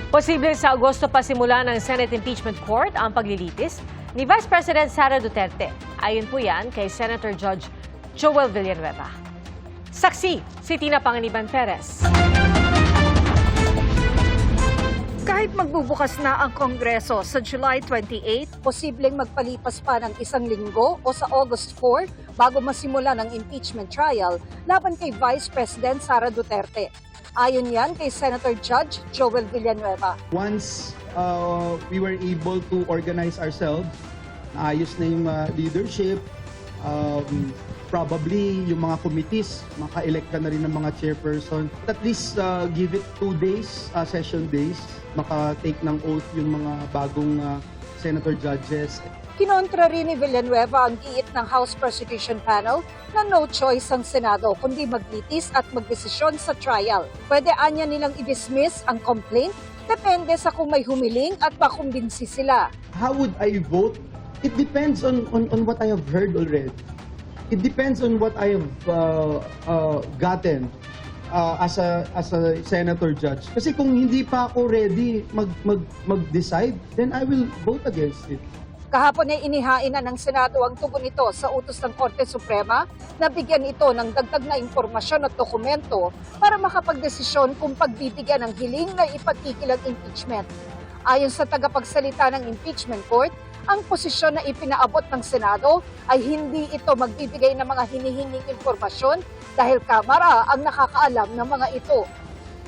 Posibleng sa Agosto pa simula ng Senate Impeachment Court ang paglilitis ni Vice President Sara Duterte. Ayon po yan kay Senator Judge Joel Villanueva. Saksi, si Tina Panganiban Perez. Kahit magbubukas na ang Kongreso sa July 28, posibleng magpalipas pa ng isang linggo o sa August 4 bago masimula ng impeachment trial laban kay Vice President Sara Duterte. Ayon yan kay Senator Judge Joel Villanueva. Once we were able to organize ourselves, naayos na yung leadership, probably yung mga committees, maka-elect na rin ng mga chairperson. At least give it 2 days, session days, maka-take ng oath yung mga bagong senator judges. Kinontra rin ni Villanueva ang giit ng House Prosecution Panel na no choice ang Senado kundi maglitis at magdesisyon sa trial. Pwede anya nilang i-dismiss ang complaint, depende sa kung may humiling at makumbinsi sila. How would I vote? It depends on what I have heard already. It depends on what I have gotten as a senator judge. Kasi kung hindi pa ako ready mag-decide, then I will vote against it. Kahapon ay inihain na ng Senado ang tugon nito sa utos ng Korte Suprema na bigyan ito ng dagdag na impormasyon at dokumento para makapagdesisyon kung pagbibigyan ng hiling na ipatigil ang impeachment. Ayon sa tagapagsalita ng impeachment court, ang posisyon na ipinaabot ng Senado ay hindi ito magbibigay ng mga hinihinging impormasyon dahil Kamara ang nakakaalam ng mga ito.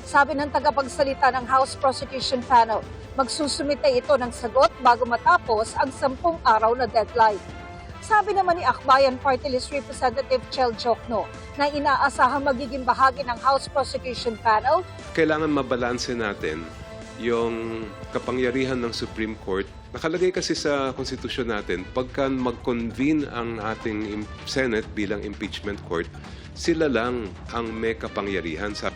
Sabi ng tagapagsalita ng House Prosecution Panel, magsusumite ito ng sagot bago matapos ang 10 araw na deadline. Sabi naman ni Akbayan Party List Representative Chel Jokno na inaasahang magiging bahagi ng House Prosecution Panel. Kailangan mabalanse natin yung kapangyarihan ng Supreme Court. Nakalagay kasi sa konstitusyon natin, pagka mag-convene ang ating Senate bilang impeachment court, sila lang ang may kapangyarihan sa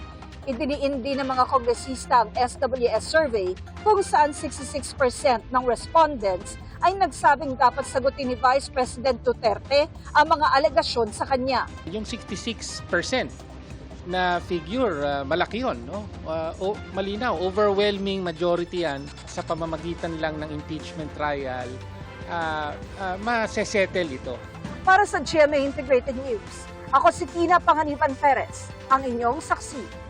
Idiniin din ng mga kongresista ang SWS survey kung saan 66% ng respondents ay nagsabing dapat sagutin ni Vice President Duterte ang mga alegasyon sa kanya. Yung 66% na figure, malaki yun, no? Malinaw, overwhelming majority yan sa pamamagitan lang ng impeachment trial, masesettle ito. Para sa GMA Integrated News, ako si Tina Panganiban Perez, ang inyong saksi.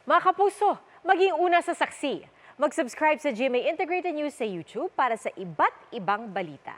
Mga kapuso, maging una sa saksi. Mag-subscribe sa GMA Integrated News sa YouTube para sa iba't ibang balita.